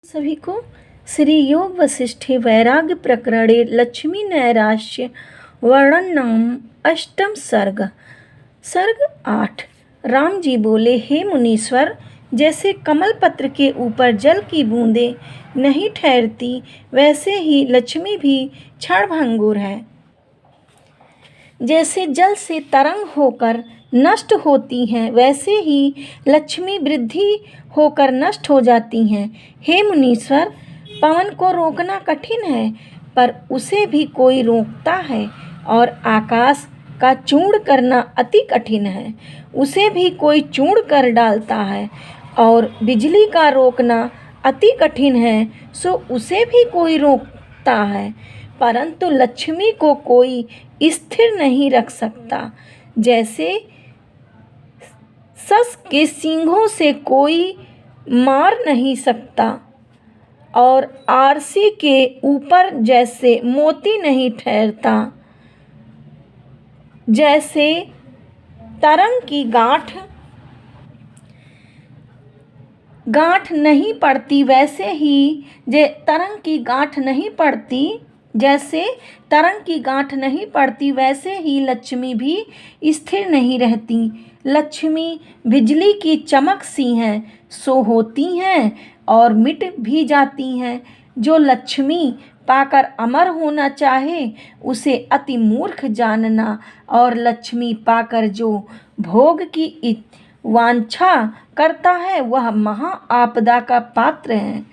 सभी को श्री योग वसिष्ठे वैराग्य प्रकरणे लक्ष्मी नैराश्य वर्णनम अष्टम सर्ग। सर्ग 8। राम जी बोले, हे मुनीश्वर, जैसे कमल पत्र के ऊपर जल की बूंदें नहीं ठहरती, वैसे ही लक्ष्मी भी क्षणभंगुर है। जैसे जल से तरंग होकर नष्ट होती हैं, वैसे ही लक्ष्मी वृद्धि होकर नष्ट हो जाती हैं। हे मुनीश्वर, पवन को रोकना कठिन है, पर उसे भी कोई रोकता है, और आकाश का चूर्ण करना अति कठिन है, उसे भी कोई चूर्ण कर डालता है, और बिजली का रोकना अति कठिन है, सो उसे भी कोई रोकता है, परंतु लक्ष्मी को कोई स्थिर नहीं रख सकता। जैसे सस के सींगों से कोई मार नहीं सकता, और आरसी के ऊपर जैसे मोती नहीं ठहरता, जैसे तरंग की गांठ नहीं पड़ती, वैसे ही तरंग की गांठ नहीं पड़ती, जैसे तरंग की गांठ नहीं पड़ती, वैसे ही लक्ष्मी भी स्थिर नहीं रहती। लक्ष्मी बिजली की चमक सी हैं, सो होती हैं और मिट भी जाती हैं। जो लक्ष्मी पाकर अमर होना चाहे, उसे अति मूर्ख जानना, और लक्ष्मी पाकर जो भोग की वांछा करता है, वह महा आपदा का पात्र है।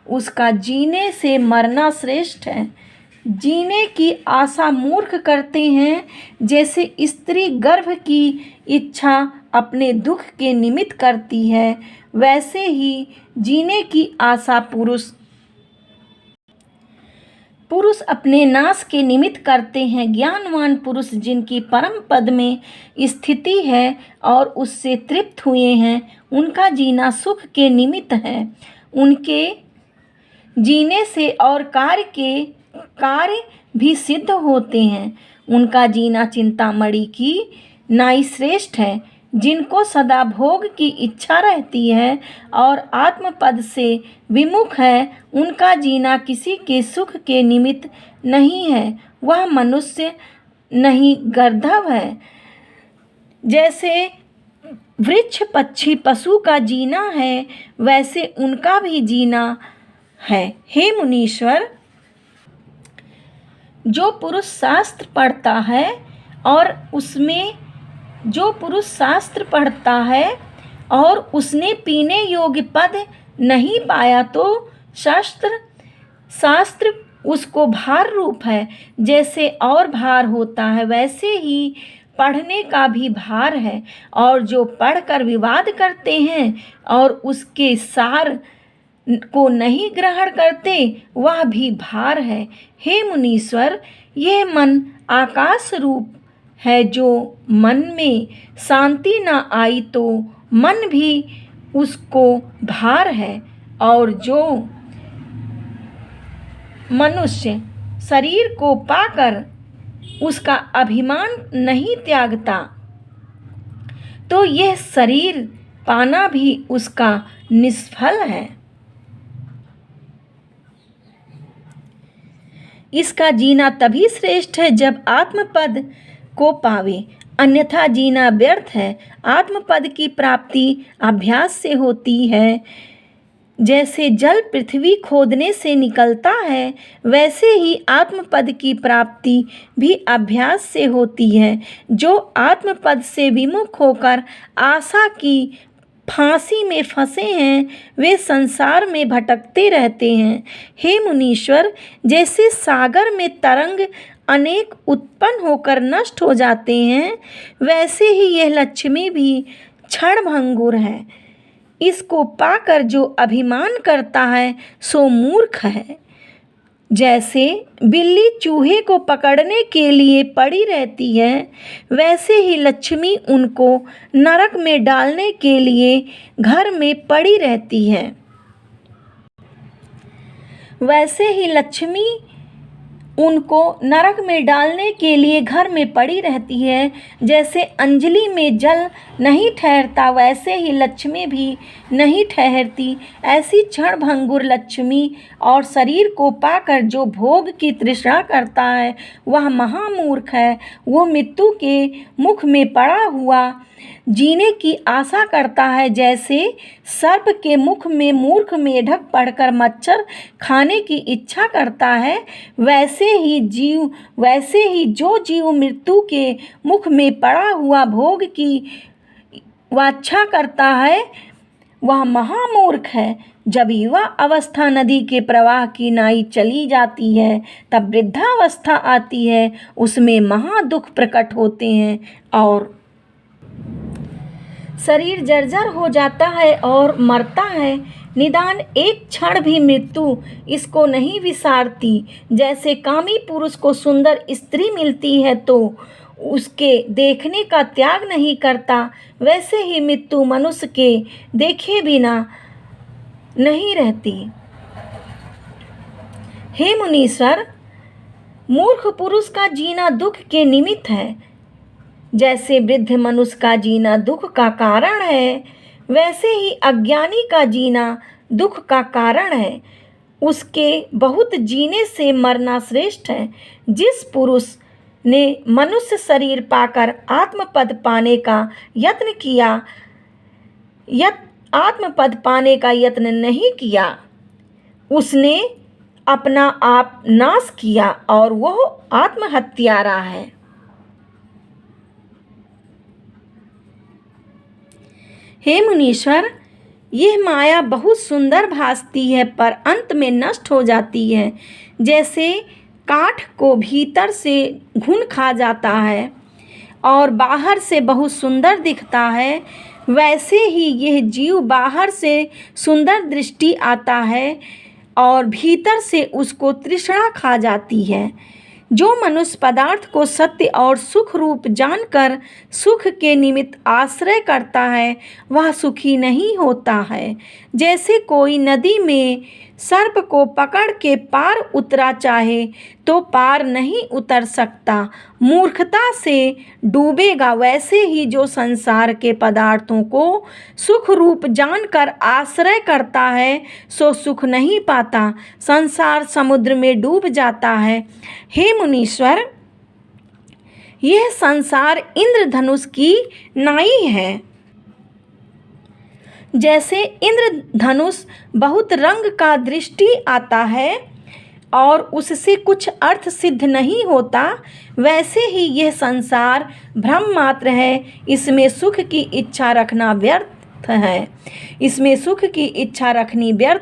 उसका जीने से मरना श्रेष्ठ है। जीने की आशा मूर्ख करते हैं, जैसे स्त्री गर्भ की इच्छा अपने दुख के निमित्त करती है, वैसे ही जीने की आशा पुरुष अपने नाश के निमित्त करते हैं। ज्ञानवान पुरुष जिनकी परम पद में स्थिति है और उससे तृप्त हुए हैं, उनका जीना सुख के निमित्त है। उनके जीने से और कार्य भी सिद्ध होते हैं। उनका जीना चिंतामणि की नाई श्रेष्ठ है। जिनको सदा भोग की इच्छा रहती है और आत्मपद से विमुख है, उनका जीना किसी के सुख के निमित्त नहीं है, वह मनुष्य नहीं गर्दभ है। जैसे वृक्ष पक्षी पशु का जीना है, वैसे उनका भी जीना है। हे मुनीश्वर, जो पुरुष शास्त्र पढ़ता है और उसने पीने योग्य पद नहीं पाया, तो शास्त्र उसको भार रूप है। जैसे और भार होता है, वैसे ही पढ़ने का भी भार है, और जो पढ़कर विवाद करते हैं और उसके सार को नहीं ग्रहण करते, वह भी भार है। हे मुनीश्वर, यह मन आकाश रूप है। जो मन में शांति न आई, तो मन भी उसको भार है, और जो मनुष्य शरीर को पाकर उसका अभिमान नहीं त्यागता, तो यह शरीर पाना भी उसका निष्फल है। इसका जीना तभी श्रेष्ठ है जब आत्मपद को पावे, अन्यथा जीना व्यर्थ है। आत्मपद की प्राप्ति अभ्यास से होती है। जैसे जल पृथ्वी खोदने से निकलता है, वैसे ही आत्मपद की प्राप्ति भी अभ्यास से होती है। जो आत्मपद से विमुख होकर आशा की फांसी में फंसे हैं, वे संसार में भटकते रहते हैं। हे मुनीश्वर, जैसे सागर में तरंग अनेक उत्पन्न होकर नष्ट हो जाते हैं, वैसे ही यह लक्ष्मी भी क्षणभंगुर है। इसको पाकर जो अभिमान करता है, सो मूर्ख है। जैसे बिल्ली चूहे को पकड़ने के लिए पड़ी रहती है, वैसे ही लक्ष्मी उनको नरक में डालने के लिए घर में पड़ी रहती है। वैसे ही लक्ष्मी उनको नरक में डालने के लिए घर में पड़ी रहती है। जैसे अंजलि में जल नहीं ठहरता, वैसे ही लक्ष्मी भी नहीं ठहरती। ऐसी क्षणभंगुर लक्ष्मी और शरीर को पाकर जो भोग की तृष्णा करता है वह महामूर्ख है। वो मृत्यु के मुख में पड़ा हुआ जीने की आशा करता है। जैसे सर्प के मुख में मूर्ख मेढक पड़कर मच्छर खाने की इच्छा करता है, वैसे ही जो जीव मृत्यु के मुख में पड़ा हुआ भोग की वाच्छा करता है वह महामूर्ख है। जब युवा अवस्था नदी के प्रवाह की नाई चली जाती है तब वृद्धावस्था आती है, उसमें महादुख प्रकट होते हैं और शरीर जर्जर हो जाता है और मरता है। निदान एक क्षण भी मृत्यु इसको नहीं विसारती। जैसे कामी पुरुष को सुंदर स्त्री मिलती है तो उसके देखने का त्याग नहीं करता, वैसे ही मृत्यु मनुष्य के देखे बिना नहीं रहती। हे मुनीश्वर, मूर्ख पुरुष का जीना दुख के निमित्त है। जैसे वृद्ध मनुष्य का जीना दुख का कारण है, वैसे ही अज्ञानी का जीना दुख का कारण है। उसके बहुत जीने से मरना श्रेष्ठ है। जिस पुरुष ने मनुष्य शरीर पाकर आत्मपद पाने का यत्न नहीं किया, उसने अपना आप नाश किया और वह आत्महत्यारा है। हे मुनीश्वर, यह माया बहुत सुंदर भासती है पर अंत में नष्ट हो जाती है। जैसे काठ को भीतर से घुन खा जाता है और बाहर से बहुत सुंदर दिखता है, वैसे ही यह जीव बाहर से सुंदर दृष्टि आता है और भीतर से उसको तृष्णा खा जाती है। जो मनुष्य पदार्थ को सत्य और सुख रूप जानकर सुख के निमित्त आश्रय करता है वह सुखी नहीं होता है। जैसे कोई नदी में सर्प को पकड़ के पार उतरा चाहे तो पार नहीं उतर सकता, मूर्खता से डूबेगा, वैसे ही जो संसार के पदार्थों को सुख रूप जानकर आश्रय करता है सो सुख नहीं पाता, संसार समुद्र में डूब जाता है। हे मुनीश्वर, यह संसार इंद्रधनुष की नाई है। जैसे इंद्रधनुष बहुत रंग का दृष्टि आता है और उससे कुछ अर्थ सिद्ध नहीं होता, वैसे ही यह संसार भ्रम मात्र है। इसमें सुख की इच्छा रखना व्यर्थ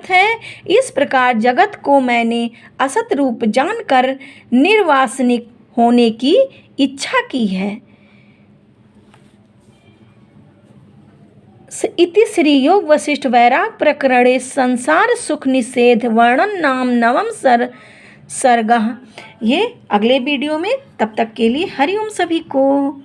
है। इस प्रकार जगत को मैंने असत रूप जानकर निर्वासनिक होने की इच्छा की है। इति श्री योग वशिष्ठ वैराग प्रकरणे संसार सुख निषेध वर्णन नाम नवम सर्गः। ये अगले वीडियो में, तब तक के लिए हरिओम सभी को।